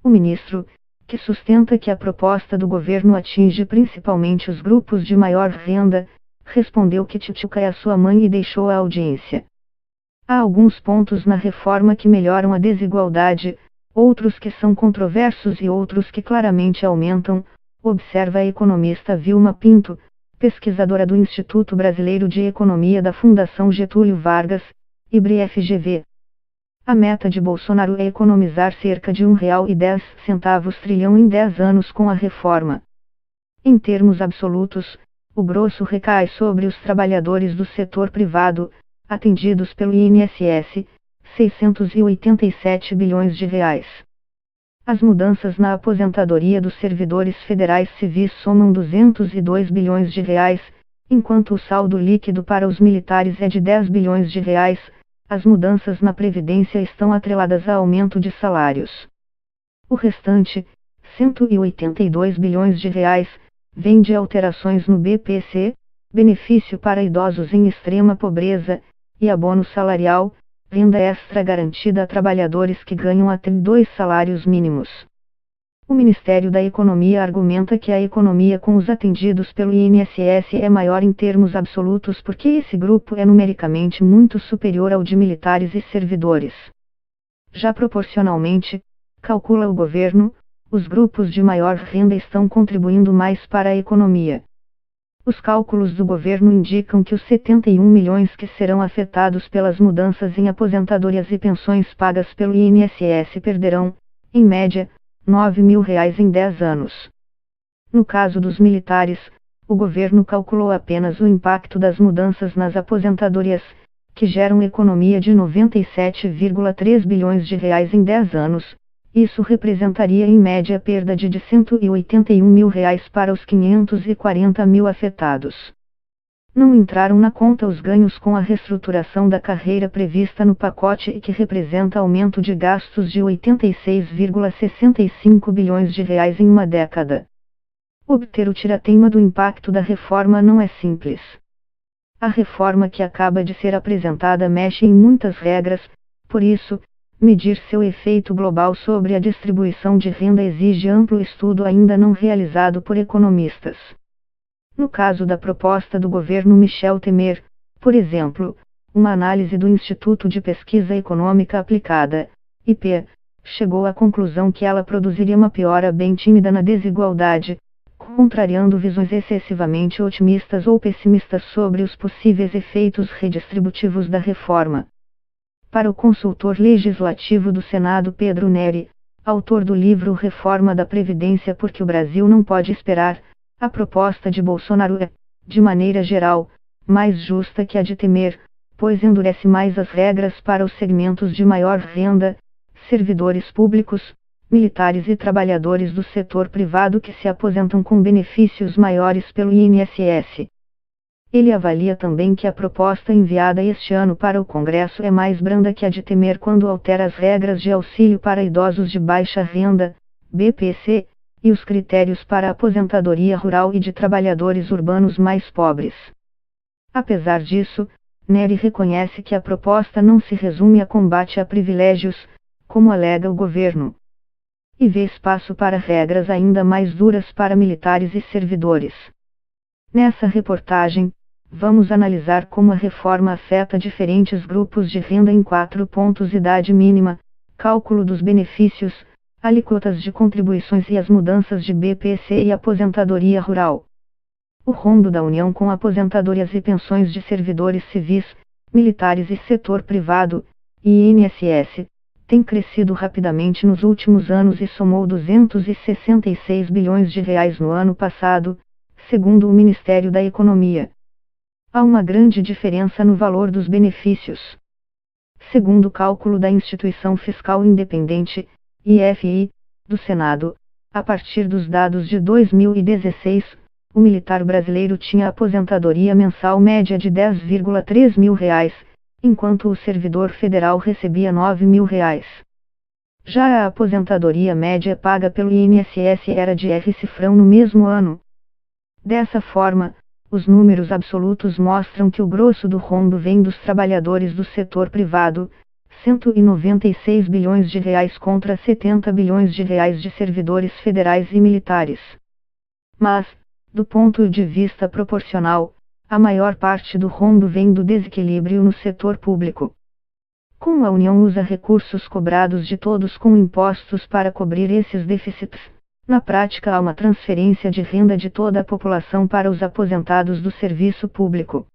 O ministro, que sustenta que a proposta do governo atinge principalmente os grupos de maior renda, respondeu que Tchutchuca é a sua mãe e deixou a audiência. Há alguns pontos na reforma que melhoram a desigualdade, outros que são controversos e outros que claramente aumentam, observa a economista Vilma Pinto, pesquisadora do Instituto Brasileiro de Economia da Fundação Getúlio Vargas, IBRE-FGV. A meta de Bolsonaro é economizar cerca de R$1,10 trilhão em 10 anos com a reforma. Em termos absolutos, o grosso recai sobre os trabalhadores do setor privado, atendidos pelo INSS, R$687 bilhões. As mudanças na aposentadoria dos servidores federais civis somam R$202 bilhões, enquanto o saldo líquido para os militares é de R$10 bilhões. As mudanças na Previdência estão atreladas a aumento de salários. O restante, R$182 bilhões, vem de alterações no BPC, benefício para idosos em extrema pobreza, e abono salarial, renda extra garantida a trabalhadores que ganham até 2 salários mínimos. O Ministério da Economia argumenta que a economia com os atendidos pelo INSS é maior em termos absolutos porque esse grupo é numericamente muito superior ao de militares e servidores. Já proporcionalmente, calcula o governo, os grupos de maior renda estão contribuindo mais para a economia. Os cálculos do governo indicam que os 71 milhões que serão afetados pelas mudanças em aposentadorias e pensões pagas pelo INSS perderão, em média, R$9.000 em 10 anos. No caso dos militares, o governo calculou apenas o impacto das mudanças nas aposentadorias, que geram economia de R$97,3 bilhões em 10 anos. Isso representaria em média perda de R$181 mil para os 540 mil afetados. Não entraram na conta os ganhos com a reestruturação da carreira prevista no pacote e que representa aumento de gastos de R$86,65 bilhões em uma década. Obter o tirateima do impacto da reforma não é simples. A reforma que acaba de ser apresentada mexe em muitas regras, por isso, medir seu efeito global sobre a distribuição de renda exige amplo estudo ainda não realizado por economistas. No caso da proposta do governo Michel Temer, por exemplo, uma análise do Instituto de Pesquisa Econômica Aplicada, IP, chegou à conclusão que ela produziria uma piora bem tímida na desigualdade, contrariando visões excessivamente otimistas ou pessimistas sobre os possíveis efeitos redistributivos da reforma. Para o consultor legislativo do Senado Pedro Neri, autor do livro Reforma da Previdência porque o Brasil não pode esperar, a proposta de Bolsonaro é, de maneira geral, mais justa que a de Temer, pois endurece mais as regras para os segmentos de maior renda, servidores públicos, militares e trabalhadores do setor privado que se aposentam com benefícios maiores pelo INSS. Ele avalia também que a proposta enviada este ano para o Congresso é mais branda que a de Temer quando altera as regras de auxílio para idosos de baixa renda, BPC, e os critérios para a aposentadoria rural e de trabalhadores urbanos mais pobres. Apesar disso, Neri reconhece que a proposta não se resume a combate a privilégios, como alega o governo, e vê espaço para regras ainda mais duras para militares e servidores. Nessa reportagem, vamos analisar como a reforma afeta diferentes grupos de renda em 4 pontos: idade mínima, cálculo dos benefícios, alíquotas de contribuições e as mudanças de BPC e aposentadoria rural. O rombo da União com aposentadorias e pensões de servidores civis, militares e setor privado, INSS, tem crescido rapidamente nos últimos anos e somou R$266 bilhões no ano passado, segundo o Ministério da Economia. Há uma grande diferença no valor dos benefícios. Segundo o cálculo da Instituição Fiscal Independente, IFI, do Senado, a partir dos dados de 2016, o militar brasileiro tinha aposentadoria mensal média de R$10,3 mil, enquanto o servidor federal recebia R$9.000. Já a aposentadoria média paga pelo INSS era de R$ no mesmo ano. Dessa forma, os números absolutos mostram que o grosso do rombo vem dos trabalhadores do setor privado, 196 bilhões de reais contra 70 bilhões de reais de servidores federais e militares. Mas, do ponto de vista proporcional, a maior parte do rombo vem do desequilíbrio no setor público. Como a União usa recursos cobrados de todos com impostos para cobrir esses déficits, na prática há uma transferência de renda de toda a população para os aposentados do serviço público.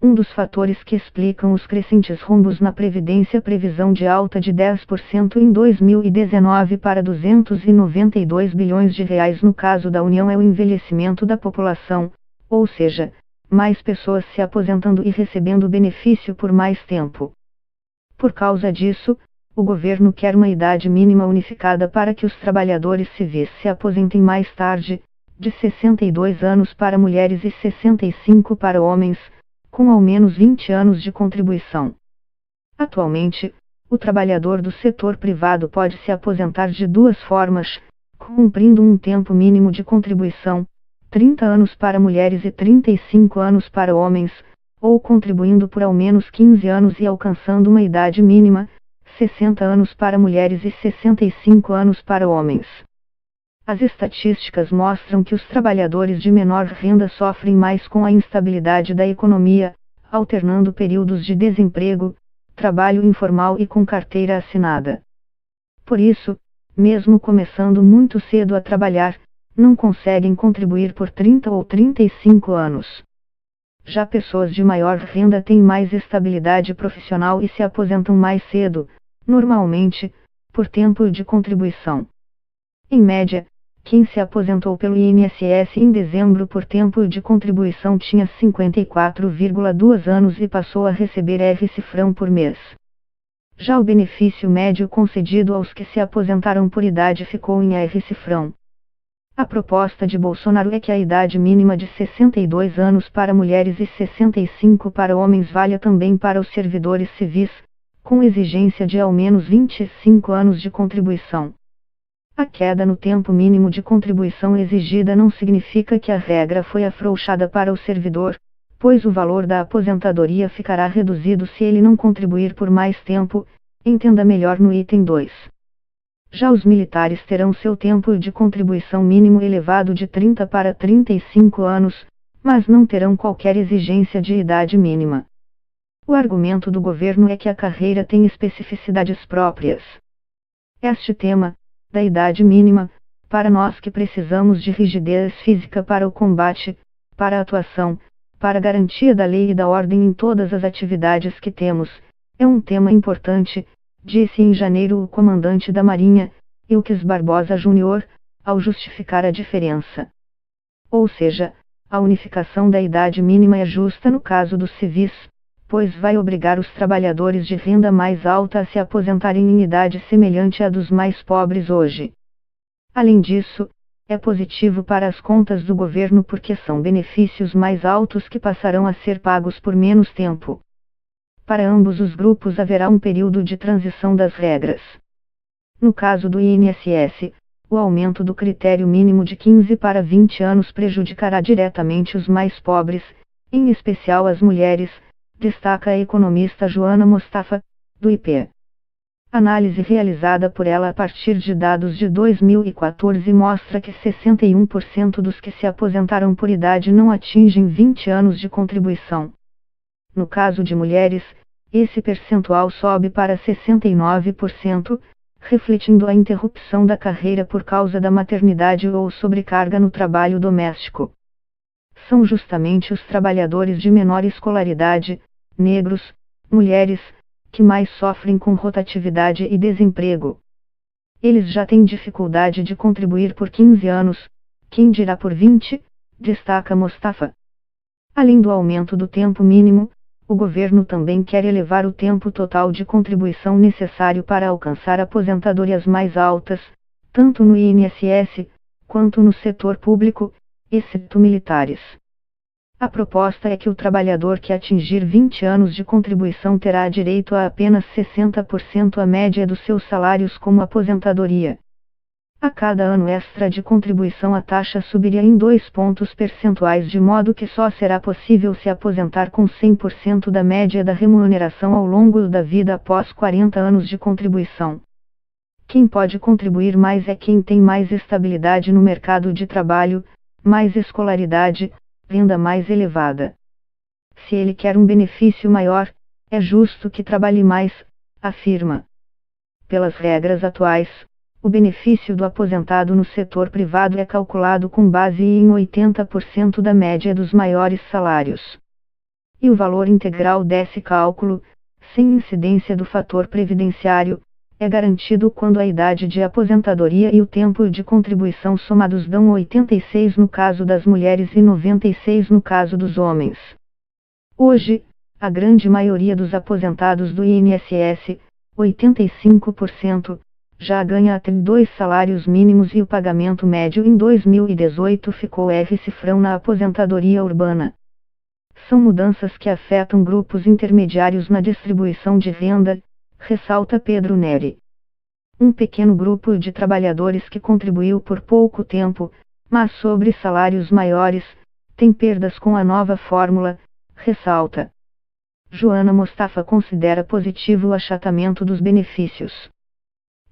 Um dos fatores que explicam os crescentes rombos na Previdência, previsão de alta de 10% em 2019 para 292 bilhões de reais no caso da União, é o envelhecimento da população, ou seja, mais pessoas se aposentando e recebendo benefício por mais tempo. Por causa disso, o governo quer uma idade mínima unificada para que os trabalhadores civis se aposentem mais tarde, de 62 anos para mulheres e 65 para homens, com ao menos 20 anos de contribuição. Atualmente, o trabalhador do setor privado pode se aposentar de duas formas, cumprindo um tempo mínimo de contribuição, 30 anos para mulheres e 35 anos para homens, ou contribuindo por ao menos 15 anos e alcançando uma idade mínima, 60 anos para mulheres e 65 anos para homens. As estatísticas mostram que os trabalhadores de menor renda sofrem mais com a instabilidade da economia, alternando períodos de desemprego, trabalho informal e com carteira assinada. Por isso, mesmo começando muito cedo a trabalhar, não conseguem contribuir por 30 ou 35 anos. Já pessoas de maior renda têm mais estabilidade profissional e se aposentam mais cedo, normalmente, por tempo de contribuição. Em média, quem se aposentou pelo INSS em dezembro por tempo de contribuição tinha 54,2 anos e passou a receber R$100 por mês. Já o benefício médio concedido aos que se aposentaram por idade ficou em R$100. A proposta de Bolsonaro é que a idade mínima de 62 anos para mulheres e 65 para homens valha também para os servidores civis, com exigência de ao menos 25 anos de contribuição. A queda no tempo mínimo de contribuição exigida não significa que a regra foi afrouxada para o servidor, pois o valor da aposentadoria ficará reduzido se ele não contribuir por mais tempo, entenda melhor no item 2. Já os militares terão seu tempo de contribuição mínimo elevado de 30 para 35 anos, mas não terão qualquer exigência de idade mínima. O argumento do governo é que a carreira tem especificidades próprias. Este tema, da idade mínima, para nós que precisamos de rigidez física para o combate, para a atuação, para a garantia da lei e da ordem em todas as atividades que temos, é um tema importante, disse em janeiro o comandante da Marinha, Ilques Barbosa Júnior, ao justificar a diferença. Ou seja, a unificação da idade mínima é justa no caso dos civis, pois vai obrigar os trabalhadores de renda mais alta a se aposentarem em idade semelhante à dos mais pobres hoje. Além disso, é positivo para as contas do governo porque são benefícios mais altos que passarão a ser pagos por menos tempo. Para ambos os grupos haverá um período de transição das regras. No caso do INSS, o aumento do critério mínimo de 15 para 20 anos prejudicará diretamente os mais pobres, em especial as mulheres, destaca a economista Joana Mostafa, do IP. Análise realizada por ela a partir de dados de 2014 mostra que 61% dos que se aposentaram por idade não atingem 20 anos de contribuição. No caso de mulheres, esse percentual sobe para 69%, refletindo a interrupção da carreira por causa da maternidade ou sobrecarga no trabalho doméstico. São justamente os trabalhadores de menor escolaridade, negros, mulheres, que mais sofrem com rotatividade e desemprego. Eles já têm dificuldade de contribuir por 15 anos, quem dirá por 20, destaca Mostafa. Além do aumento do tempo mínimo, o governo também quer elevar o tempo total de contribuição necessário para alcançar aposentadorias mais altas, tanto no INSS, quanto no setor público, exceto militares. A proposta é que o trabalhador que atingir 20 anos de contribuição terá direito a apenas 60% a média dos seus salários como aposentadoria. A cada ano extra de contribuição a taxa subiria em 2 pontos percentuais, de modo que só será possível se aposentar com 100% da média da remuneração ao longo da vida após 40 anos de contribuição. Quem pode contribuir mais é quem tem mais estabilidade no mercado de trabalho, mais escolaridade, renda mais elevada. Se ele quer um benefício maior, é justo que trabalhe mais, afirma. Pelas regras atuais, o benefício do aposentado no setor privado é calculado com base em 80% da média dos maiores salários. E o valor integral desse cálculo, sem incidência do fator previdenciário, é garantido quando a idade de aposentadoria e o tempo de contribuição somados dão 86 no caso das mulheres e 96 no caso dos homens. Hoje, a grande maioria dos aposentados do INSS, 85%, já ganha até 2 salários mínimos e o pagamento médio em 2018 ficou R$ na aposentadoria urbana. São mudanças que afetam grupos intermediários na distribuição de renda, ressalta Pedro Neri. Um pequeno grupo de trabalhadores que contribuiu por pouco tempo, mas sobre salários maiores, tem perdas com a nova fórmula, ressalta. Joana Mostafa considera positivo o achatamento dos benefícios.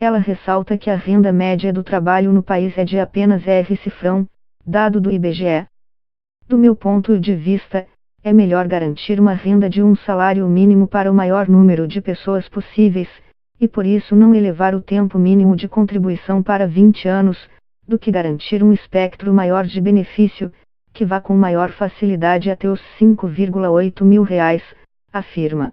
Ela ressalta que a renda média do trabalho no país é de apenas R$ dado do IBGE. Do meu ponto de vista, é melhor garantir uma renda de um salário mínimo para o maior número de pessoas possíveis, e por isso não elevar o tempo mínimo de contribuição para 20 anos, do que garantir um espectro maior de benefício, que vá com maior facilidade até os R$ 5,8 mil, afirma.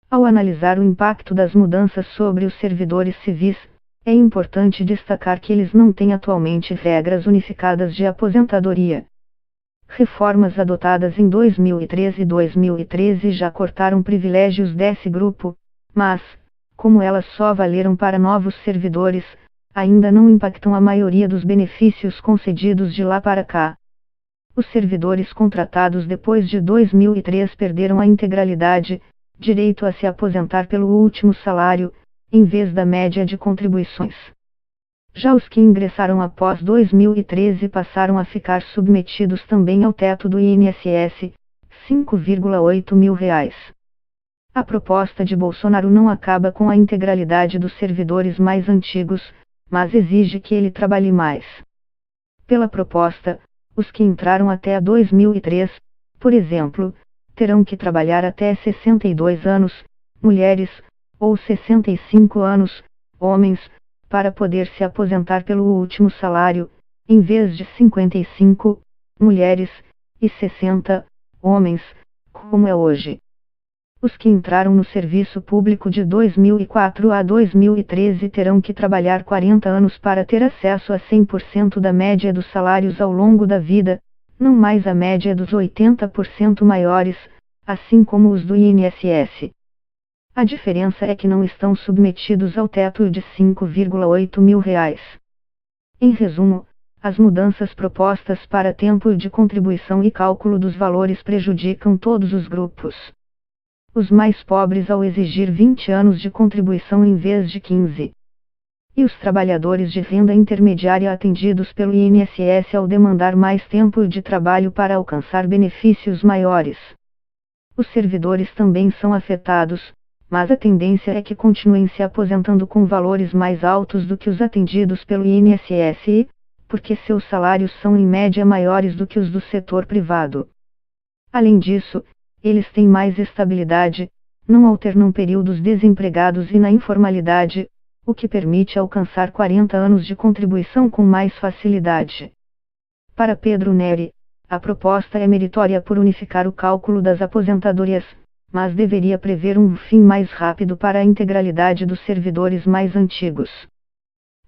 Ao analisar o impacto das mudanças sobre os servidores civis, é importante destacar que eles não têm atualmente regras unificadas de aposentadoria. Reformas adotadas em 2013 e 2013 já cortaram privilégios desse grupo, mas, como elas só valeram para novos servidores, ainda não impactam a maioria dos benefícios concedidos de lá para cá. Os servidores contratados depois de 2003 perderam a integralidade, direito a se aposentar pelo último salário, em vez da média de contribuições. Já os que ingressaram após 2013 passaram a ficar submetidos também ao teto do INSS, R$ 5,8 mil. A proposta de Bolsonaro não acaba com a integralidade dos servidores mais antigos, mas exige que ele trabalhe mais. Pela proposta, os que entraram até 2003, por exemplo, terão que trabalhar até 62 anos, mulheres, ou 65 anos, homens, para poder se aposentar pelo último salário, em vez de 55, mulheres, e 60, homens, como é hoje. Os que entraram no serviço público de 2004 a 2013 terão que trabalhar 40 anos para ter acesso a 100% da média dos salários ao longo da vida, não mais a média dos 80% maiores, assim como os do INSS. A diferença é que não estão submetidos ao teto de R$ 5,8 mil. Em resumo, as mudanças propostas para tempo de contribuição e cálculo dos valores prejudicam todos os grupos. Os mais pobres ao exigir 20 anos de contribuição em vez de 15. E os trabalhadores de renda intermediária atendidos pelo INSS ao demandar mais tempo de trabalho para alcançar benefícios maiores. Os servidores também são afetados, mas a tendência é que continuem se aposentando com valores mais altos do que os atendidos pelo INSS, porque seus salários são em média maiores do que os do setor privado. Além disso, eles têm mais estabilidade, não alternam períodos desempregados e na informalidade, o que permite alcançar 40 anos de contribuição com mais facilidade. Para Pedro Neri, a proposta é meritória por unificar o cálculo das aposentadorias, mas deveria prever um fim mais rápido para a integralidade dos servidores mais antigos.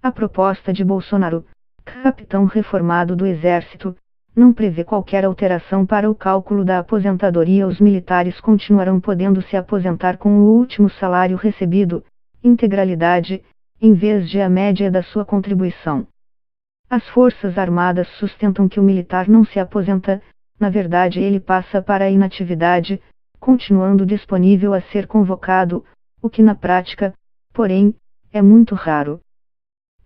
A proposta de Bolsonaro, capitão reformado do Exército, não prevê qualquer alteração para o cálculo da aposentadoria. Os militares continuarão podendo se aposentar com o último salário recebido, integralidade, em vez de a média da sua contribuição. As Forças Armadas sustentam que o militar não se aposenta, na verdade ele passa para a inatividade, continuando disponível a ser convocado, o que na prática, porém, é muito raro.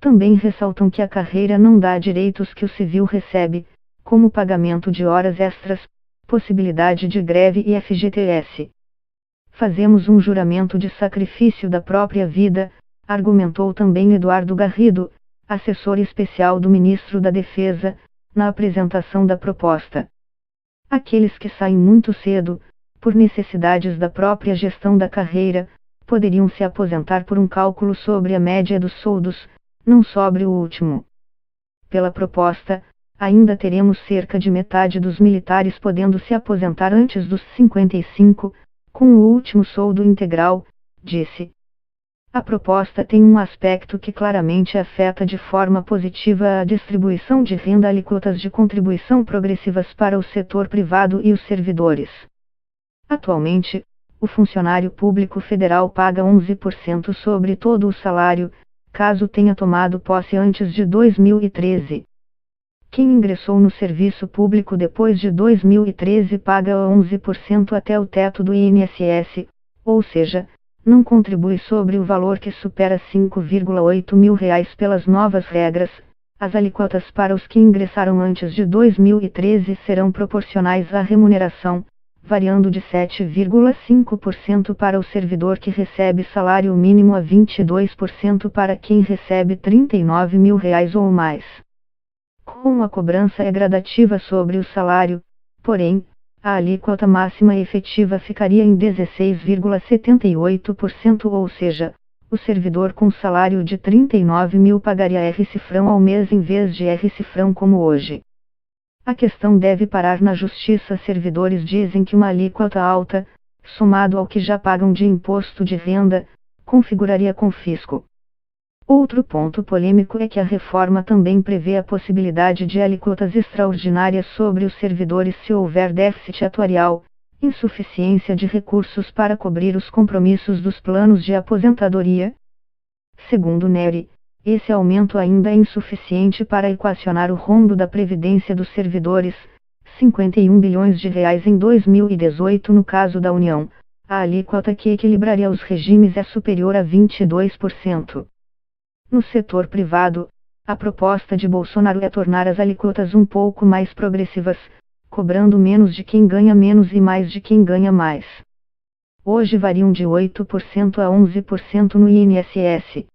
Também ressaltam que a carreira não dá direitos que o civil recebe, como pagamento de horas extras, possibilidade de greve e FGTS. Fazemos um juramento de sacrifício da própria vida, argumentou também Eduardo Garrido, assessor especial do ministro da Defesa, na apresentação da proposta. Aqueles que saem muito cedo, por necessidades da própria gestão da carreira, poderiam se aposentar por um cálculo sobre a média dos soldos, não sobre o último. Pela proposta, ainda teremos cerca de metade dos militares podendo se aposentar antes dos 55, com o último soldo integral, disse. A proposta tem um aspecto que claramente afeta de forma positiva a distribuição de renda, alíquotas de contribuição progressivas para o setor privado e os servidores. Atualmente, o funcionário público federal paga 11% sobre todo o salário, caso tenha tomado posse antes de 2013. Quem ingressou no serviço público depois de 2013 paga 11% até o teto do INSS, ou seja, não contribui sobre o valor que supera R$5,8 mil pelas novas regras. As alíquotas para os que ingressaram antes de 2013 serão proporcionais à remuneração, variando de 7,5% para o servidor que recebe salário mínimo a 22% para quem recebe R$39 mil ou mais. Como a cobrança é gradativa sobre o salário, porém, a alíquota máxima efetiva ficaria em 16,78%, ou seja, o servidor com salário de 39 mil pagaria R$ ao mês em vez de R$ como hoje. A questão deve parar na justiça. Servidores dizem que uma alíquota alta, somado ao que já pagam de imposto de renda, configuraria confisco. Outro ponto polêmico é que a reforma também prevê a possibilidade de alíquotas extraordinárias sobre os servidores se houver déficit atuarial, insuficiência de recursos para cobrir os compromissos dos planos de aposentadoria. Segundo Neri, esse aumento ainda é insuficiente para equacionar o rombo da previdência dos servidores, R$51 bilhões em 2018 no caso da União. A alíquota que equilibraria os regimes é superior a 22%. No setor privado, a proposta de Bolsonaro é tornar as alíquotas um pouco mais progressivas, cobrando menos de quem ganha menos e mais de quem ganha mais. Hoje variam de 8% a 11% no INSS.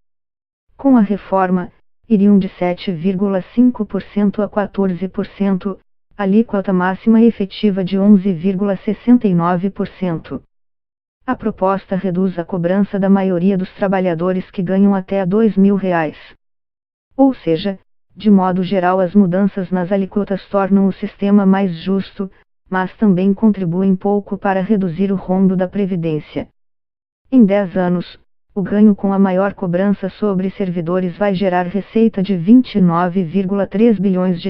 Com a reforma, iriam de 7,5% a 14%, alíquota máxima efetiva de 11,69%. A proposta reduz a cobrança da maioria dos trabalhadores que ganham até R$2 mil. Ou seja, de modo geral as mudanças nas alíquotas tornam o sistema mais justo, mas também contribuem pouco para reduzir o rombo da Previdência. Em 10 anos, o ganho com a maior cobrança sobre servidores vai gerar receita de R$29,3 bilhões,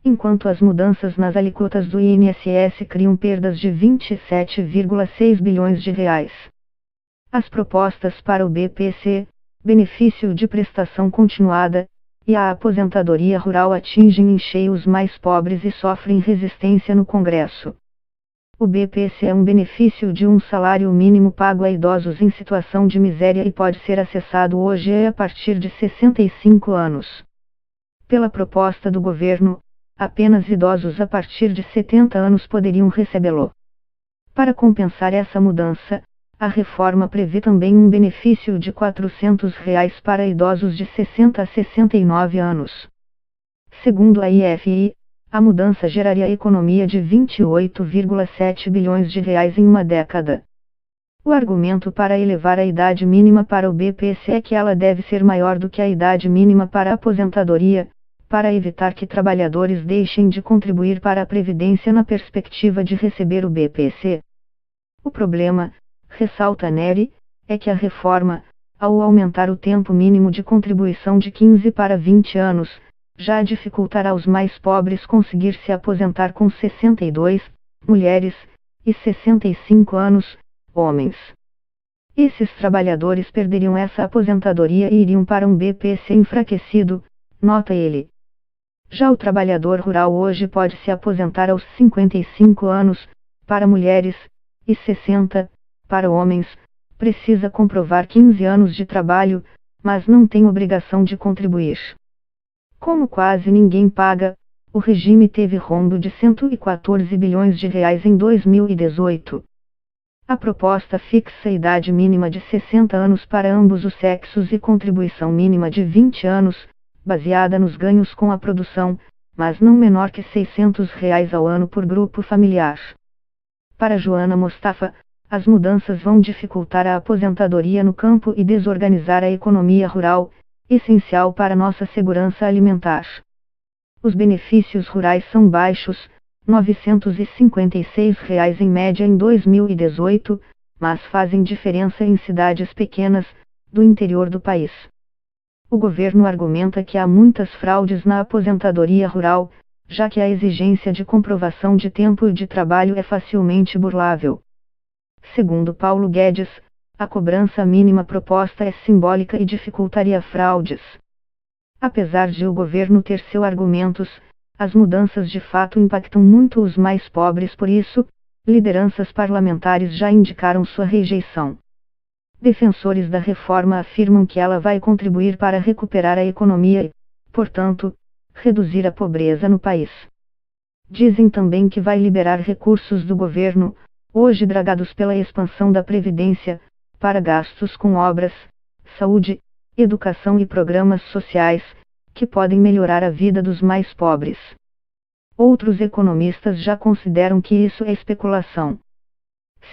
enquanto as mudanças nas alíquotas do INSS criam perdas de R$27,6 bilhões. As propostas para o BPC, benefício de prestação continuada, e a aposentadoria rural atingem em cheio os mais pobres e sofrem resistência no Congresso. O BPC é um benefício de um salário mínimo pago a idosos em situação de miséria e pode ser acessado hoje a partir de 65 anos. Pela proposta do governo, apenas idosos a partir de 70 anos poderiam recebê-lo. Para compensar essa mudança, a reforma prevê também um benefício de R$400 para idosos de 60 a 69 anos. Segundo a IFI, a mudança geraria economia de R$28,7 bilhões em uma década. O argumento para elevar a idade mínima para o BPC é que ela deve ser maior do que a idade mínima para a aposentadoria, para evitar que trabalhadores deixem de contribuir para a Previdência na perspectiva de receber o BPC. O problema, ressalta Neri, é que a reforma, ao aumentar o tempo mínimo de contribuição de 15 para 20 anos, já dificultará aos mais pobres conseguir se aposentar com 62, mulheres, e 65 anos, homens. Esses trabalhadores perderiam essa aposentadoria e iriam para um BPC enfraquecido, nota ele. Já o trabalhador rural hoje pode se aposentar aos 55 anos, para mulheres, e 60, para homens, precisa comprovar 15 anos de trabalho, mas não tem obrigação de contribuir. Como quase ninguém paga, o regime teve rombo de 114 bilhões de reais em 2018. A proposta fixa a idade mínima de 60 anos para ambos os sexos e contribuição mínima de 20 anos, baseada nos ganhos com a produção, mas não menor que R$ 600 ao ano por grupo familiar. Para Joana Mostafa, as mudanças vão dificultar a aposentadoria no campo e desorganizar a economia rural, essencial para nossa segurança alimentar. Os benefícios rurais são baixos, R$ 956 em média em 2018, mas fazem diferença em cidades pequenas, do interior do país. O governo argumenta que há muitas fraudes na aposentadoria rural, já que a exigência de comprovação de tempo de trabalho é facilmente burlável. Segundo Paulo Guedes, a cobrança mínima proposta é simbólica e dificultaria fraudes. Apesar de o governo ter seus argumentos, as mudanças de fato impactam muito os mais pobres, por isso, lideranças parlamentares já indicaram sua rejeição. Defensores da reforma afirmam que ela vai contribuir para recuperar a economia e, portanto, reduzir a pobreza no país. Dizem também que vai liberar recursos do governo, hoje dragados pela expansão da Previdência, para gastos com obras, saúde, educação e programas sociais, que podem melhorar a vida dos mais pobres. Outros economistas já consideram que isso é especulação.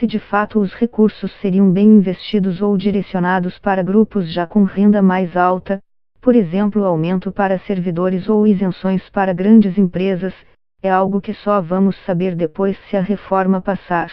Se de fato os recursos seriam bem investidos ou direcionados para grupos já com renda mais alta, por exemplo, aumento para servidores ou isenções para grandes empresas, é algo que só vamos saber depois se a reforma passar.